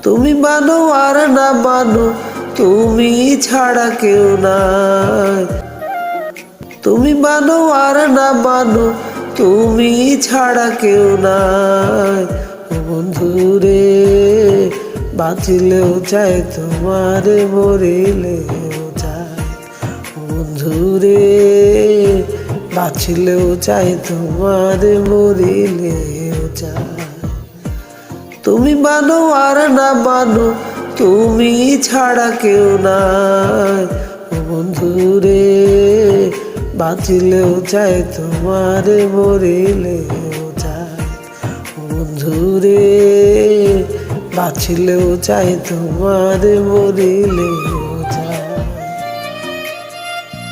তুমি মানো আর না মানো, তুমি ছাড়া কেউ নাই। তুমি মানো আর না মানো, তুমি ছাড়া কেউ নাই। ও বন্ধুরে, বাঁচিলেও চাই তোমারে, মরিলেও চাই। ও বন্ধুরে, বাঁচিলেও চাই তোমারে, মরিলেও চাই। তুমি মানো আর না মানো, তুমি ছাড়া কেউ নাই। ও বন্ধুরে, বাঁচিলেও চাই তোমারে, মরিলেও চাই। ও বন্ধুরে, বাঁচিলেও চাই তোমারে, মরিলেও